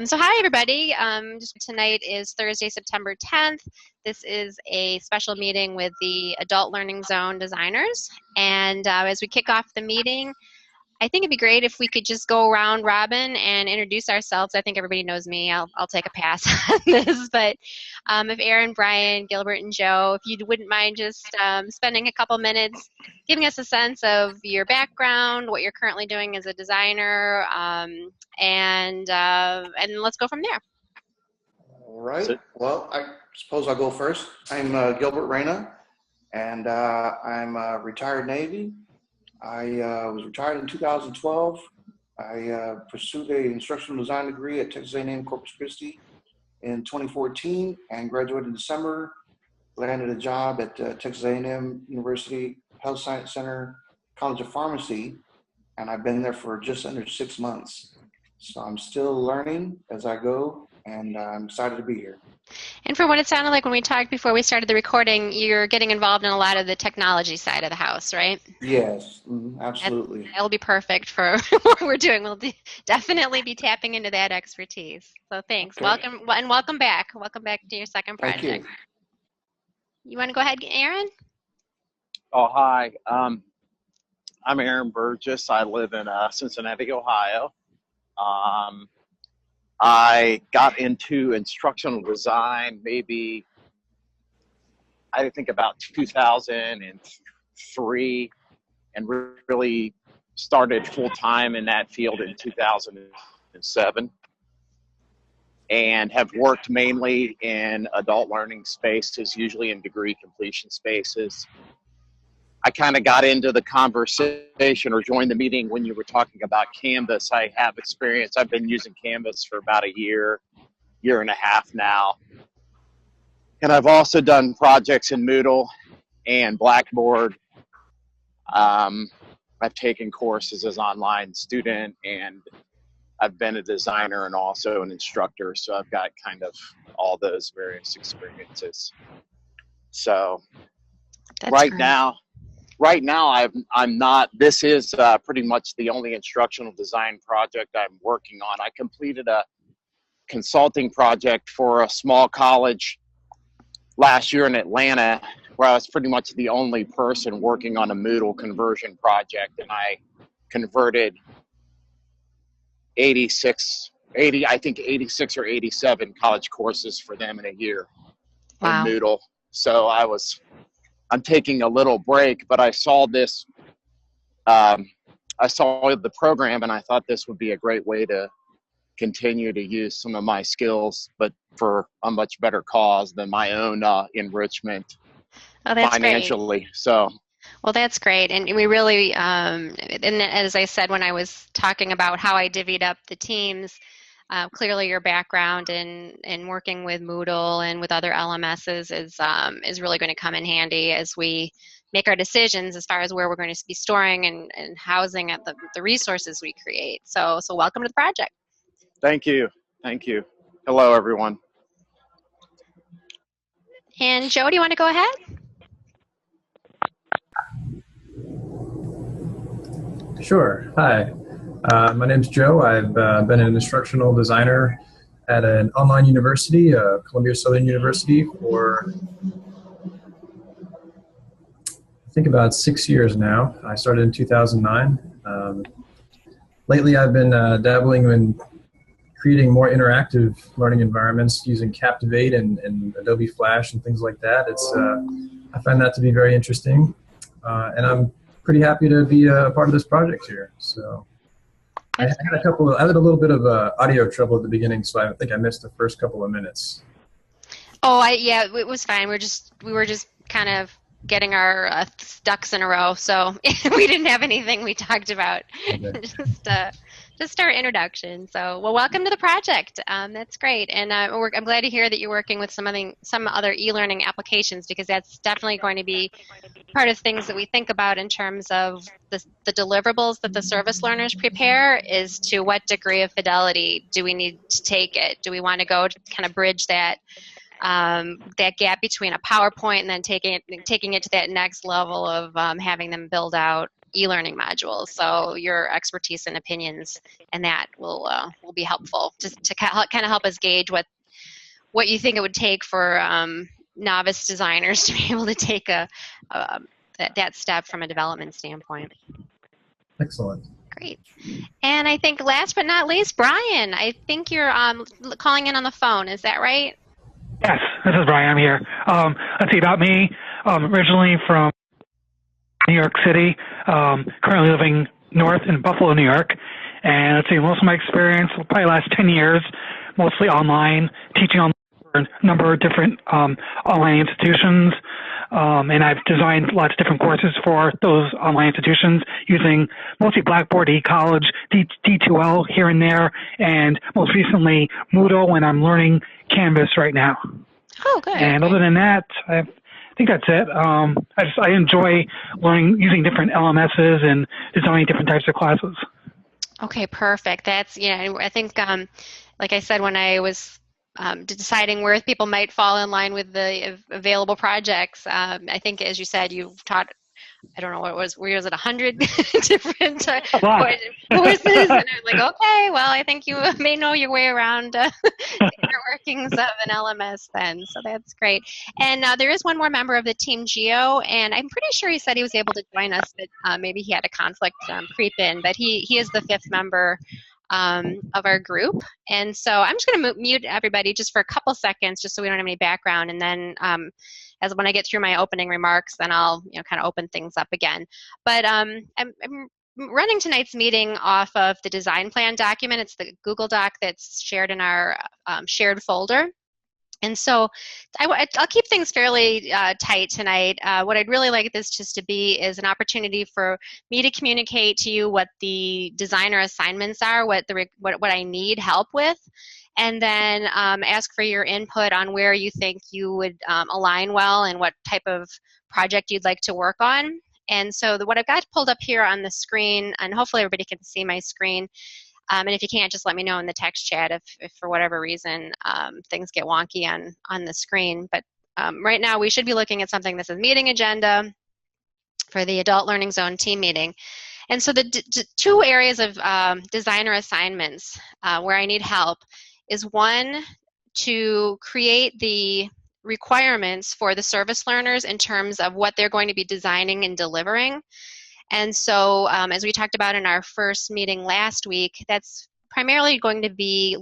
So hi everybody. Just tonight is Thursday, September 10th. This is a special meeting with the Adult Learning Zone designers. And as we kick off the meeting, I think it'd be great if we could just go around robin and introduce ourselves. I think everybody knows me. I'll take a pass on this. But if Aaron, Brian, Gilbert, and Joe, if you wouldn't mind just spending a couple minutes giving us a sense of your background, what you're currently doing as a designer, and let's go from there. All right. Well, I suppose I'll go first. I'm Gilbert Reyna, and I'm a retired Navy. I was retired in 2012. I pursued an instructional design degree at Texas A&M Corpus Christi in 2014 and graduated in December. Landed a job at Texas A&M University Health Science Center College of Pharmacy, and I've been there for just under 6 months. So I'm still learning as I go, and I'm excited to be here. And from what it sounded like when we talked before we started the recording, you're getting involved in a lot of the technology side of the house, right? Yes, absolutely. That'll be perfect for what we're doing. We'll definitely be tapping into that expertise. So thanks. Okay. Welcome, and welcome back. Welcome back to your second project. Thank you. You want to go ahead, Aaron? Oh, hi. I'm Aaron Burgess. I live in Cincinnati, Ohio. I got into instructional design maybe, I think about 2003, and really started full-time in that field in 2007, and have worked mainly in adult learning spaces, usually in degree completion spaces. I kind of got into the conversation or joined the meeting when you were talking about Canvas. I have experience. I've been using Canvas for about a year and a half now. And I've also done projects in Moodle and Blackboard. I've taken courses as an online student, and I've been a designer and also an instructor. So I've got kind of all those various experiences. So Right now, I'm not, this is pretty much the only instructional design project I'm working on. I completed a consulting project for a small college last year in Atlanta, where I was pretty much the only person working on a Moodle conversion project, and I converted 86 or 86 or 87 college courses for them in a year. Wow. In Moodle. So I'm taking a little break, but I saw this, I saw the program, and I thought this would be a great way to continue to use some of my skills, but for a much better cause than my own enrichment financially. Great. So. Well, that's great. And we really, and as I said when I was talking about how I divvied up the teams, clearly your background in working with Moodle and with other LMSs is really going to come in handy as we make our decisions as far as where we're going to be storing and housing at the resources we create. So welcome to the project. Thank you. Thank you. Hello, everyone. And Joe, do you want to go ahead? Sure. Hi. My name's Joe. I've been an instructional designer at an online university, Columbia Southern University, for I think about 6 years now. I started in 2009. Lately, I've been dabbling in creating more interactive learning environments using Captivate and Adobe Flash and things like that. I find that to be very interesting, and I'm pretty happy to be a part of this project here. So. I had a little bit of audio trouble at the beginning, so I think I missed the first couple of minutes. Oh, yeah, it was fine. We were just kind of getting our ducks in a row, so we didn't have anything we talked about. Okay. Just our introduction. So, well, welcome to the project. That's great, and I'm glad to hear that you're working with some other e-learning applications, because that's definitely going to be part of things that we think about in terms of the deliverables that the service learners prepare. Is to what degree of fidelity do we need to take it? Do we want to go to kind of bridge that gap between a PowerPoint and then taking it to that next level of having them build out e-learning modules. So your expertise and opinions and that will be helpful just to kind of help us gauge what you think it would take for novice designers to be able to take that step from a development standpoint. Excellent. Great. And I think last but not least, Brian, I think you're calling in on the phone. Is that right? Yes, this is Brian. I'm here. Let's see, about me. Originally from New York City, currently living north in Buffalo, New York. And let's see, most of my experience will probably last 10 years, mostly online, teaching online for a number of different online institutions. And I've designed lots of different courses for those online institutions using mostly Blackboard, eCollege, D2L here and there, and most recently Moodle when I'm learning Canvas right now. Oh, good. And other than that, I think that's it. I enjoy learning, using different LMSs and designing different types of classes. Okay, perfect. That's, I think, like I said, when I was deciding where people might fall in line with the available projects, I think, as you said, you've taught, I don't know what it was, where was it 100 different courses? And I'm like, okay, well, I think you may know your way around the inner workings of an LMS then, so that's great. And there is one more member of the team, Gio, and I'm pretty sure he said he was able to join us, but maybe he had a conflict creep in, but he is the 5th member of our group. And so I'm just going to mute everybody just for a couple seconds just so we don't have any background, and then as when I get through my opening remarks, then I'll kind of open things up again. But I'm running tonight's meeting off of the design plan document. It's the Google Doc that's shared in our shared folder. And so I'll keep things fairly tight tonight. What I'd really like this just to be is an opportunity for me to communicate to you what the designer assignments are, what I need help with, and then ask for your input on where you think you would align well and what type of project you'd like to work on. And so what I've got pulled up here on the screen, and hopefully everybody can see my screen, and if you can't, just let me know in the text chat if for whatever reason things get wonky on the screen. But right now we should be looking at something that says meeting agenda for the Adult Learning Zone team meeting. And so the two areas of designer assignments where I need help is one, to create the requirements for the service learners in terms of what they're going to be designing and delivering. And so as we talked about in our first meeting last week, that's primarily going to be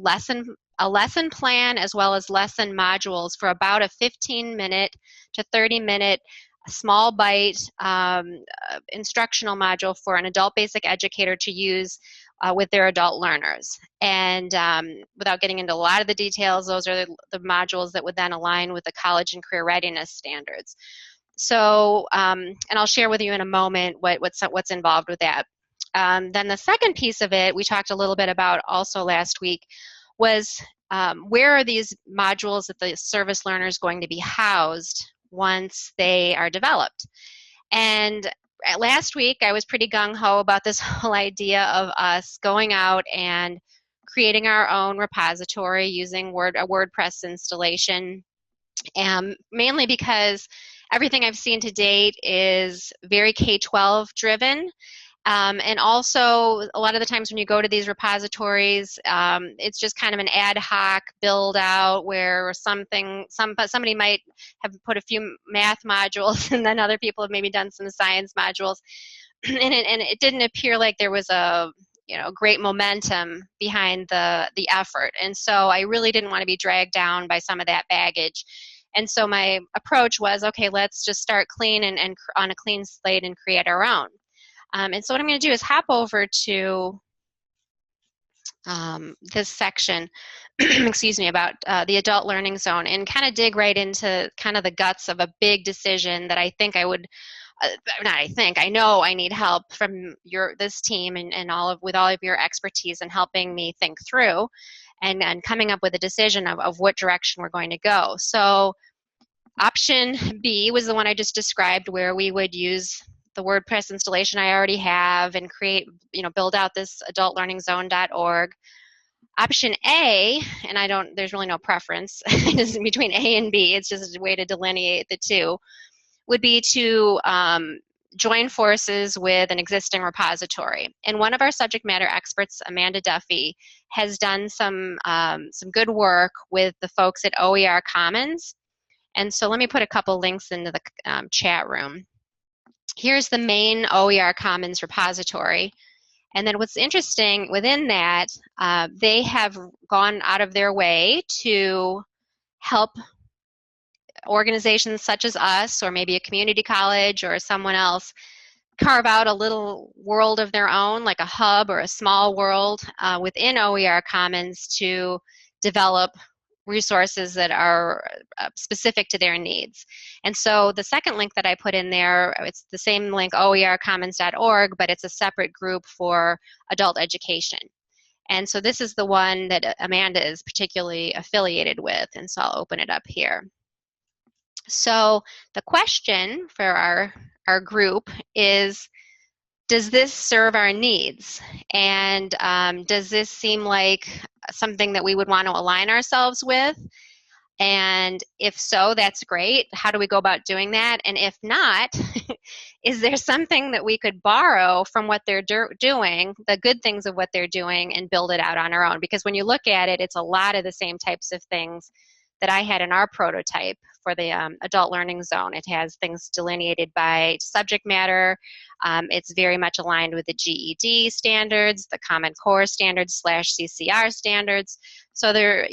a lesson plan as well as lesson modules for about a 15-minute to 30-minute small bite instructional module for an adult basic educator to use with their adult learners. And without getting into a lot of the details, those are the modules that would then align with the college and career readiness standards. So, and I'll share with you in a moment what's involved with that. Then the second piece of it, we talked a little bit about also last week, was where are these modules that the service learner is going to be housed once they are developed. And last week, I was pretty gung-ho about this whole idea of us going out and creating our own repository using a WordPress installation, mainly because everything I've seen to date is very K-12 driven. And also, a lot of the times when you go to these repositories, it's just kind of an ad hoc build out where somebody might have put a few math modules and then other people have maybe done some science modules. And it didn't appear like there was a great momentum behind the effort. And so I really didn't want to be dragged down by some of that baggage. And so my approach was, okay, let's just start clean and on a clean slate and create our own. And so what I'm going to do is hop over to this section, excuse me, about the Adult Learning Zone and kind of dig right into kind of the guts of a big decision that I think I would, I know I need help from this team and with all of your expertise in helping me think through and coming up with a decision of what direction we're going to go. So option B was the one I just described, where we would use the WordPress installation I already have and build out this adultlearningzone.org. Option A, and there's really no preference between A and B, it's just a way to delineate the two, would be to join forces with an existing repository. And one of our subject matter experts, Amanda Duffy, has done some good work with the folks at OER Commons. And so let me put a couple links into the chat room. Here's the main OER Commons repository. And then what's interesting within that, they have gone out of their way to help organizations such as us, or maybe a community college or someone else, carve out a little world of their own, like a hub or a small world within OER Commons to develop resources that are specific to their needs. And so the second link that I put in there, it's the same link, oercommons.org, but it's a separate group for adult education. And so this is the one that Amanda is particularly affiliated with, and so I'll open it up here. So the question for our group is, does this serve our needs? And does this seem like something that we would want to align ourselves with? And if so, that's great. How do we go about doing that? And if not, is there something that we could borrow from what they're doing, the good things of what they're doing, and build it out on our own? Because when you look at it, it's a lot of the same types of things that I had in our prototype for the adult learning zone. It has things delineated by subject matter. It's very much aligned with the GED standards, the Common Core standards / CCR standards. So there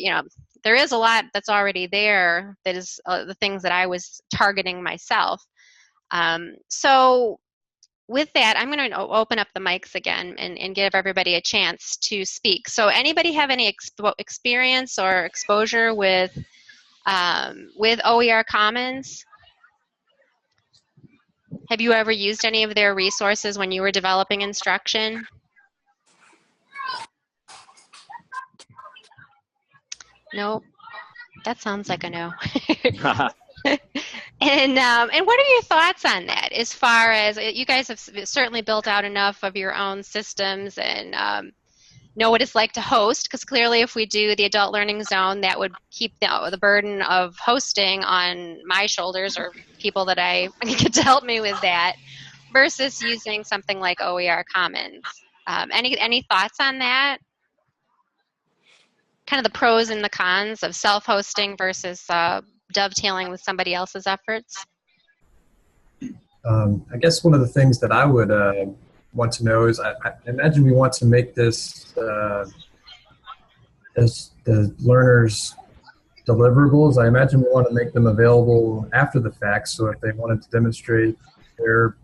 is a lot that's already there that is the things that I was targeting myself. So with that, I'm going to open up the mics again and give everybody a chance to speak. So anybody have any experience or exposure with OER Commons? Have you ever used any of their resources when you were developing instruction? No, that sounds like a no. And what are your thoughts on that? As far as you guys have certainly built out enough of your own systems and know what it's like to host, because clearly if we do the adult learning zone, that would keep the burden of hosting on my shoulders, or people that I get to help me with that, versus using something like OER Commons. Any thoughts on that? Kind of the pros and the cons of self-hosting versus dovetailing with somebody else's efforts? I guess one of the things that I would want to know is, I imagine we want to make this as the learners' deliverables. I imagine we want to make them available after the fact, so if they wanted to demonstrate their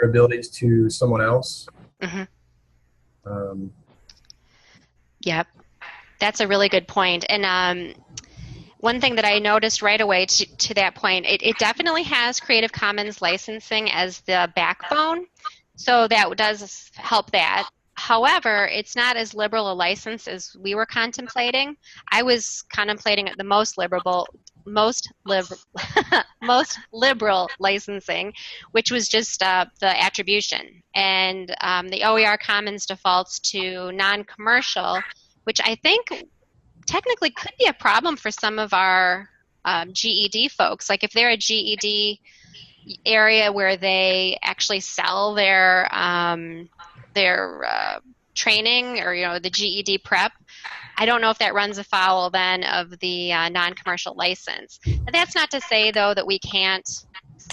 abilities to someone else. Mm-hmm. Yep, that's a really good point. And one thing that I noticed right away to that point, it definitely has Creative Commons licensing as the backbone, so that does help that. However, it's not as liberal a license as we were contemplating. I was contemplating the most liberal licensing, which was just the attribution. And the OER Commons defaults to non-commercial, which I think technically could be a problem for some of our GED folks. Like if they're a GED area where they actually sell their training, or the GED prep, I don't know if that runs afoul then of the non-commercial license. But that's not to say though that we can't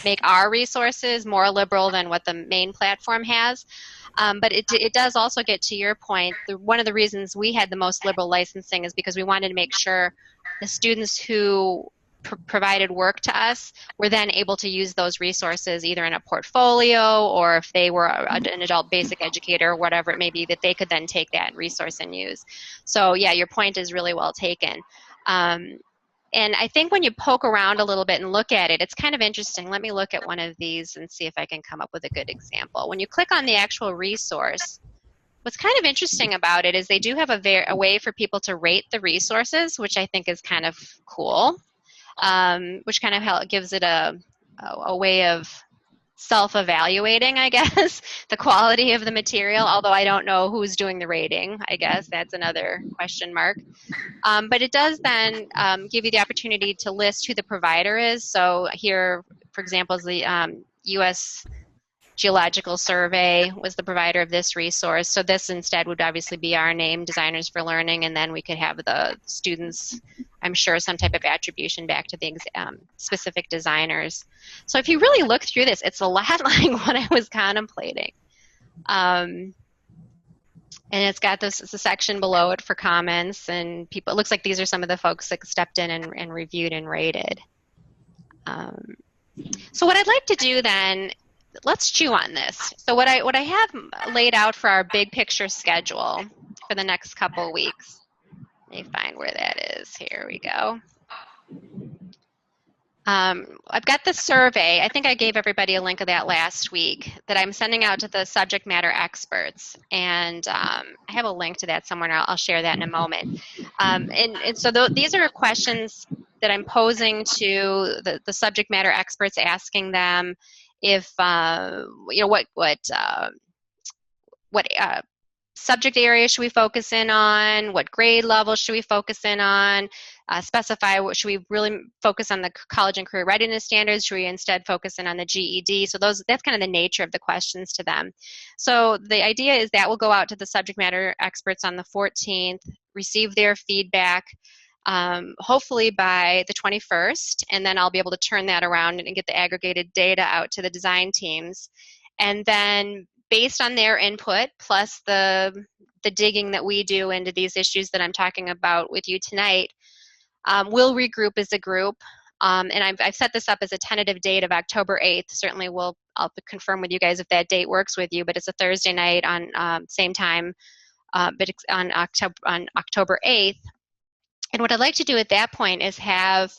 make our resources more liberal than what the main platform has. But it does also get to your point. One of the reasons we had the most liberal licensing is because we wanted to make sure the students who provided work to us were then able to use those resources either in a portfolio, or if they were an adult basic educator or whatever it may be, that they could then take that resource and use. So yeah, your point is really well taken. And I think when you poke around a little bit and look at it, it's kind of interesting. Let me look at one of these and see if I can come up with a good example. When you click on the actual resource, what's kind of interesting about it is they do have a way for people to rate the resources, which I think is kind of cool, which kind of gives it a way of self-evaluating, I guess, the quality of the material, although I don't know who's doing the rating. I guess that's another question mark. But it does then give you the opportunity to list who the provider is. So here, for example, is the U.S. Geological Survey was the provider of this resource. So this instead would obviously be our name, Designers for Learning, and then we could have the students, I'm sure, some type of attribution back to the specific designers. So if you really look through this, it's a lot like what I was contemplating. And it's got this a section below it for comments and people. It looks like these are some of the folks that stepped in and reviewed and rated. So what I'd like to do then, let's chew on this. So what I have laid out for our big picture schedule for the next couple of weeks. Let me find where that is. Here we go. I've got the survey. I think I gave everybody a link of that last week that I'm sending out to the subject matter experts. And I have a link to that somewhere, and I'll share that in a moment. And so these are questions that I'm posing to the subject matter experts, asking them if, what subject area should we focus in on? What grade level should we focus in on? Specify what should we really focus on the college and career readiness standards? Should we instead focus in on the GED? So that's kind of the nature of the questions to them. So the idea is that we'll go out to the subject matter experts on the 14th, receive their feedback, hopefully by the 21st, and then I'll be able to turn that around and get the aggregated data out to the design teams. And then based on their input, plus the digging that we do into these issues that I'm talking about with you tonight, we'll regroup as a group. And I've set this up as a tentative date of October 8th. Certainly I'll confirm with you guys if that date works with you, but it's a Thursday night on same time, but it's on October 8th. And what I'd like to do at that point is have,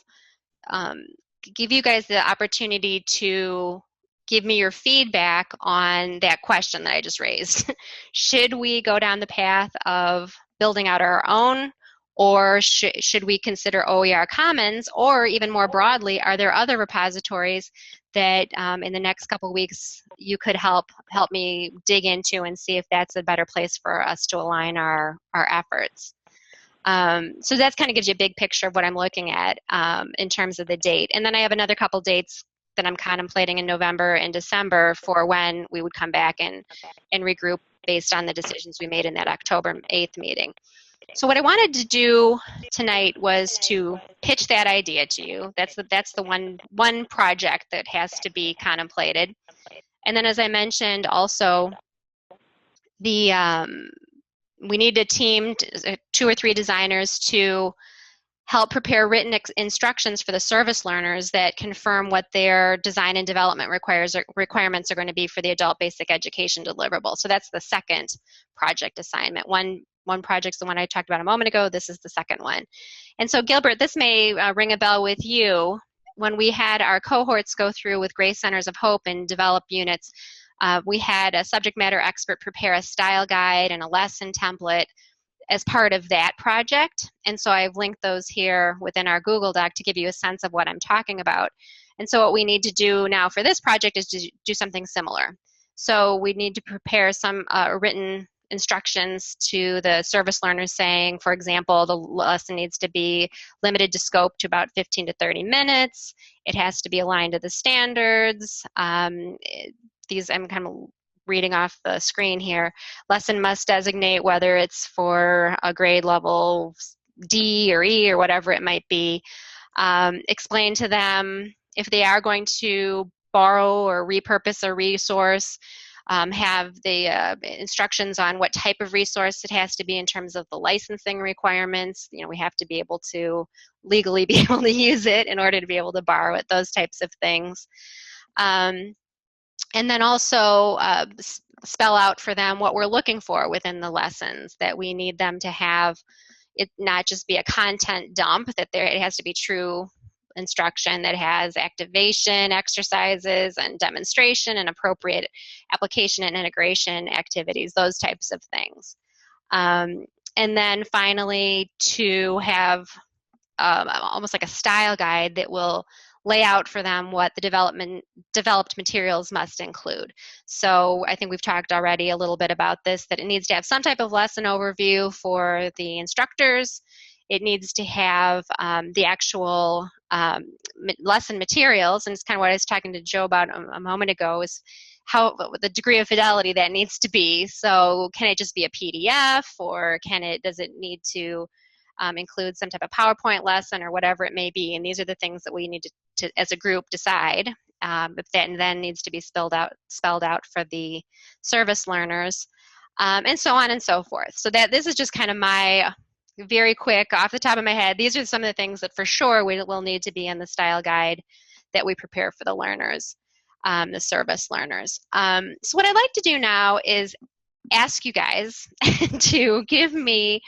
give you guys the opportunity to give me your feedback on that question that I just raised. Should we go down the path of building out our own, or should we consider OER Commons, or even more broadly, are there other repositories that in the next couple of weeks you could help me dig into and see if that's a better place for us to align our efforts? So that kind of gives you a big picture of what I'm looking at in terms of the date. And then I have another couple dates that I'm contemplating in November and December for when we would come back and regroup based on the decisions we made in that October 8th meeting. So what I wanted to do tonight was to pitch that idea to you. That's the one project that has to be contemplated. And then as I mentioned also, we need a team, 2 or 3 designers to help prepare written instructions for the service learners that confirm what their design and development requirements are going to be for the adult basic education deliverable. So that's the second project assignment. One project's the one I talked about a moment ago. This is the second one. And so Gilbert, this may ring a bell with you. When we had our cohorts go through with Grace Centers of Hope and develop units, we had a subject matter expert prepare a style guide and a lesson template as part of that project. And so I've linked those here within our Google Doc to give you a sense of what I'm talking about. And so what we need to do now for this project is to do something similar. So we need to prepare some written instructions to the service learners saying, for example, the lesson needs to be limited to scope to about 15 to 30 minutes. It has to be aligned to the standards. These I'm kind of reading off the screen here. Lesson must designate whether it's for a grade level D or E or whatever it might be. Explain to them if they are going to borrow or repurpose a resource, have the instructions on what type of resource it has to be in terms of the licensing requirements. You know, we have to be able to legally be able to use it in order to be able to borrow it, those types of things. And then also spell out for them what we're looking for within the lessons, that we need them to have it not just be a content dump, that it has to be true instruction that has activation exercises and demonstration and appropriate application and integration activities, those types of things. And then finally to have almost like a style guide that will lay out for them what the developed materials must include. So I think we've talked already a little bit about this, that it needs to have some type of lesson overview for the instructors. It needs to have the actual lesson materials, and it's kind of what I was talking to Joe about a moment ago, is how the degree of fidelity that needs to be. So can it just be a PDF, or does it need to include some type of PowerPoint lesson or whatever it may be? And these are the things that we need to as a group, decide if that then needs to be spelled out for the service learners, and so on and so forth. So that this is just kind of my very quick, off the top of my head, these are some of the things that for sure will need to be in the style guide that we prepare for the learners, the service learners. So what I'd like to do now is ask you guys to give me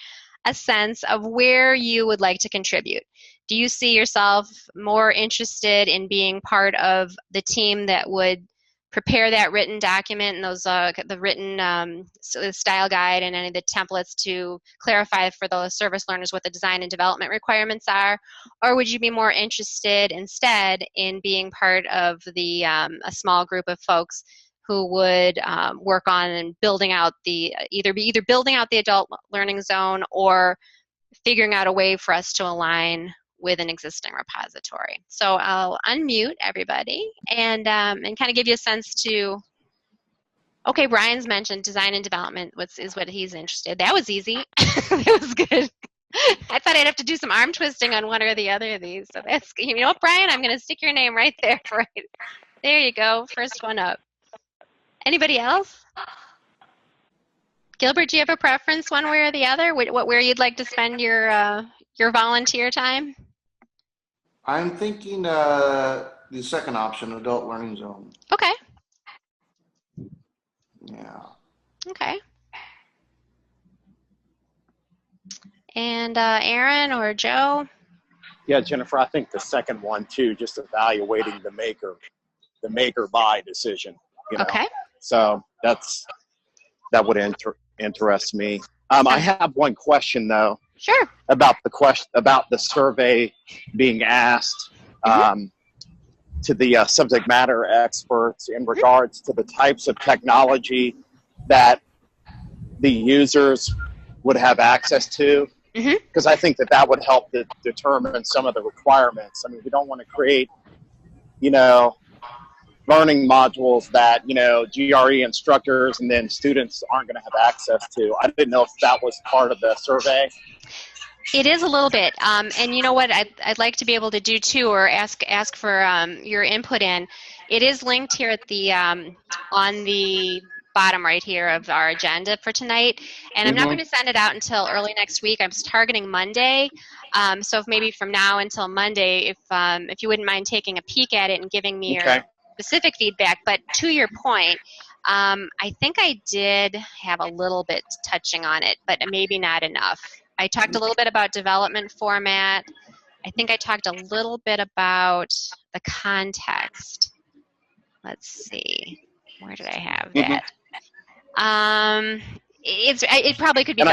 a sense of where you would like to contribute. Do you see yourself more interested in being part of the team that would prepare that written document and those the written style guide and any of the templates to clarify for the service learners what the design and development requirements are? Or would you be more interested instead in being part of the a small group of folks who would work on building out either building out the adult learning zone or figuring out a way for us to align with an existing repository? So I'll unmute everybody and kind of give you a sense to, okay, Brian's mentioned design and development is what he's interested in. That was easy. That was good. I thought I'd have to do some arm twisting on one or the other of these. So that's, you know what, Brian, I'm going to stick your name right there. Right there you go. First one up. Anybody else? Gilbert, do you have a preference one way or the other? Where you'd like to spend your volunteer time? I'm thinking the second option, adult learning zone. Okay. Yeah. Okay. And Aaron or Joe? Yeah, Jennifer, I think the second one too, just evaluating the make or buy decision. You know? Okay. So that would interest me. I have one question though. Sure. About the survey being asked to the subject matter experts in regards to the types of technology that the users would have access to, because I think that would help to determine some of the requirements. I mean, we don't want to create, learning modules that, GRE instructors and then students aren't going to have access to. I didn't know if that was part of the survey. It is a little bit, and you know what I'd like to be able to do too, or ask for your input in. It is linked here at the on the bottom right here of our agenda for tonight, and I'm not going to send it out until early next week. I'm targeting Monday, so if maybe from now until Monday, if you wouldn't mind taking a peek at it and giving me your specific feedback. But to your point, I think I did have a little bit touching on it, but maybe not enough. I talked a little bit about development format. I think I talked a little bit about the context. Let's see. Where did I have that? It probably could be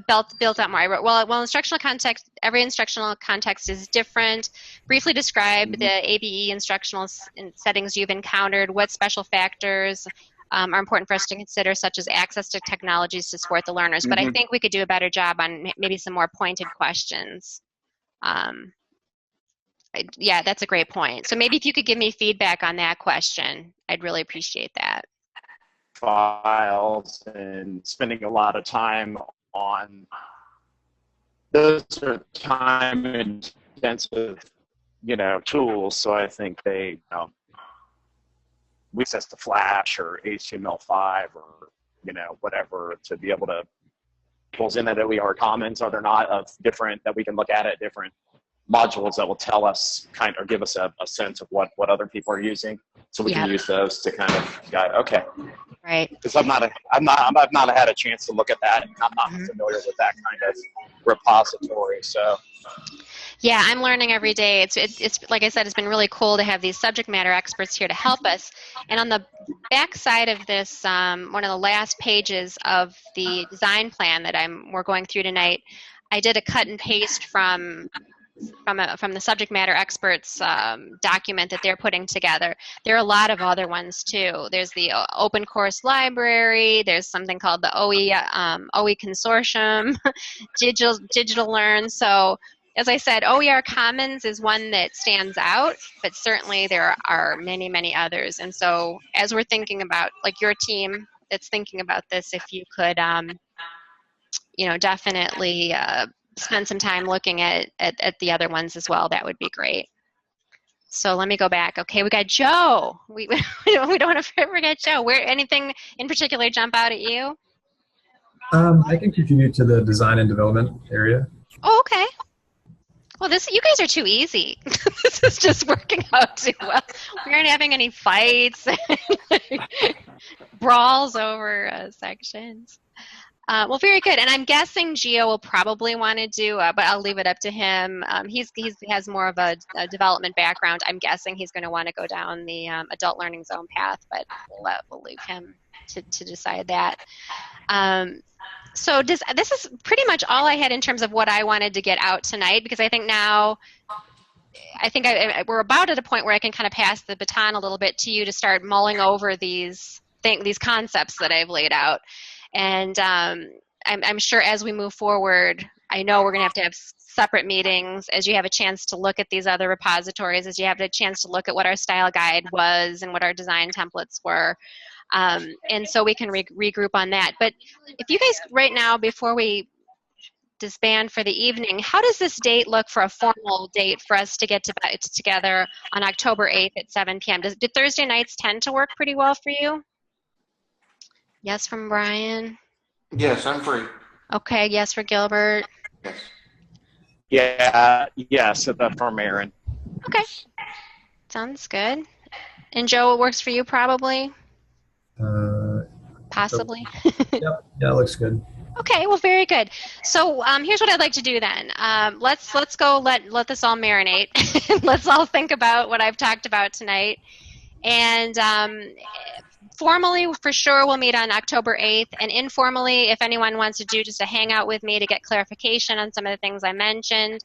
built out more. I wrote, well, instructional context, every instructional context is different. Briefly describe the ABE instructional settings you've encountered. What special factors are important for us to consider, such as access to technologies to support the learners. But I think we could do a better job on maybe some more pointed questions. Yeah, that's a great point. So maybe if you could give me feedback on that question, I'd really appreciate that. Files and spending a lot of time on those are time intensive, tools. So I think they, we access to Flash or HTML5 or, whatever to be able to pulls in that we are commons, are there not, of different, that we can look at different modules that will tell us or give us a sense of what other people are using. So we can use those to kind of guide. Okay. Right. Because I've not had a chance to look at that, and I'm not familiar with that kind of repository. So. Yeah, I'm learning every day. It's like I said, it's been really cool to have these subject matter experts here to help us. And on the back side of this, one of the last pages of the design plan that we're going through tonight, I did a cut and paste from from the subject matter experts document that they're putting together. There are a lot of other ones too. There's the open course library. There's something called the OE Consortium, Digital Learn. So as I said, OER Commons is one that stands out, but certainly there are many, many others. And so as we're thinking about, like your team that's thinking about this, if you could, definitely spend some time looking at the other ones as well, that would be great. So let me go back. Okay, we got Joe. We don't want to forget Joe. Anything in particular jump out at you? I can contribute to the design and development area. Oh, okay. Well, you guys are too easy. This is just working out too well. We aren't having any fights, brawls over sections. Well, very good. And I'm guessing Gio will probably want to do, but I'll leave it up to him. He has more of a development background. I'm guessing he's going to want to go down the adult learning zone path, but we'll leave him to decide that. So this is pretty much all I had in terms of what I wanted to get out tonight, because I think now, we're about at a point where I can kind of pass the baton a little bit to you to start mulling over these concepts that I've laid out. And I'm sure as we move forward, I know we're going to have separate meetings as you have a chance to look at these other repositories, as you have a chance to look at what our style guide was and what our design templates were. And so we can regroup on that. But if you guys right now, before we disband for the evening, how does this date look for a formal date for us to get together on October 8th at 7 p.m.? Did Thursday nights tend to work pretty well for you? Yes from Brian? Yes, I'm free. Okay, yes for Gilbert? Yes. Yeah, yes, from Aaron. Okay, sounds good. And Joe, it works for you probably? Possibly. Yep. Yeah, it looks good. Okay, well, very good. So here's what I'd like to do then. Let's go let this all marinate. Let's all think about what I've talked about tonight. And formally, for sure, we'll meet on October 8th. And informally, if anyone wants to do just a hangout with me to get clarification on some of the things I mentioned,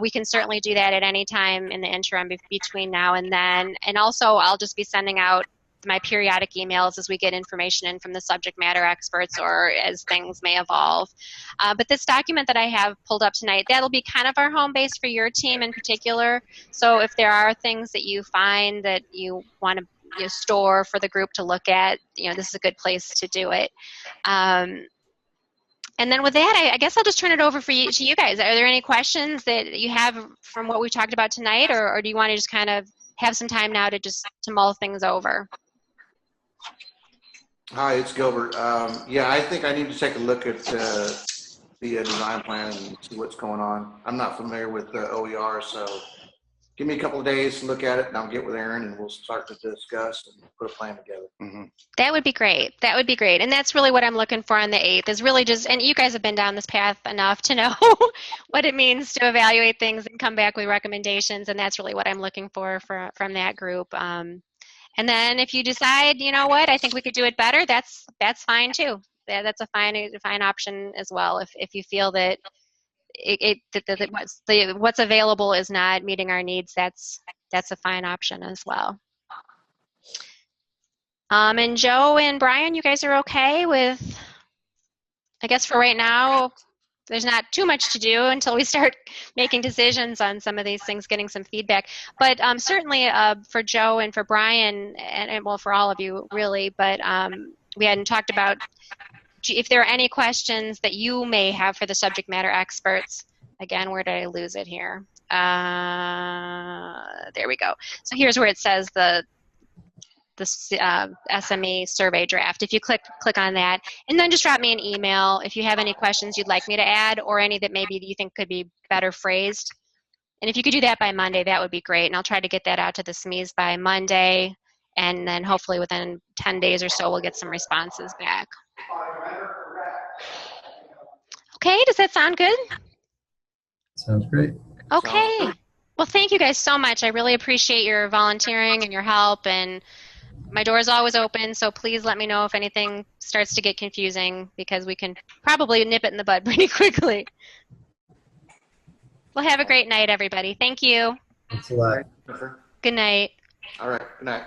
we can certainly do that at any time in the interim between now and then. And also, I'll just be sending out my periodic emails as we get information in from the subject matter experts or as things may evolve. But this document that I have pulled up tonight, that'll be kind of our home base for your team in particular. So if there are things that you find that you want to store for the group to look at, this is a good place to do it. And then with that, I guess I'll just turn it over to you guys. Are there any questions that you have from what we talked about tonight, or do you want to just kind of have some time now to mull things over? Hi, it's Gilbert. Yeah, I think I need to take a look at the design plan and see what's going on. I'm not familiar with the OER, so give me a couple of days to look at it, and I'll get with Aaron, and we'll start to discuss and put a plan together. Mm-hmm. That would be great. That would be great. And that's really what I'm looking for on the 8th is really just, and you guys have been down this path enough to know what it means to evaluate things and come back with recommendations, and that's really what I'm looking for from that group. And then if you decide, you know what, I think we could do it better, that's fine too. That's a fine option as well. If you feel that what's available is not meeting our needs, that's a fine option as well. And Joe and Brian, you guys are okay with, I guess for right now, there's not too much to do until we start making decisions on some of these things, getting some feedback. But certainly for Joe and for Brian, and well, for all of you really, but we hadn't talked about if there are any questions that you may have for the subject matter experts. Again, where did I lose it here? There we go. So here's where it says the SME survey draft. If you click on that, and then just drop me an email if you have any questions you'd like me to add or any that maybe you think could be better phrased. And if you could do that by Monday, that would be great. And I'll try to get that out to the SMEs by Monday, and then hopefully within 10 days or so we'll get some responses back. Okay, does that sound good? Sounds great. Okay. Well, thank you guys so much. I really appreciate your volunteering and your help, and my door is always open, so please let me know if anything starts to get confusing, because we can probably nip it in the bud pretty quickly. Well, have a great night, everybody. Thank you. Thanks a lot. Jennifer. Good night. All right. Good night.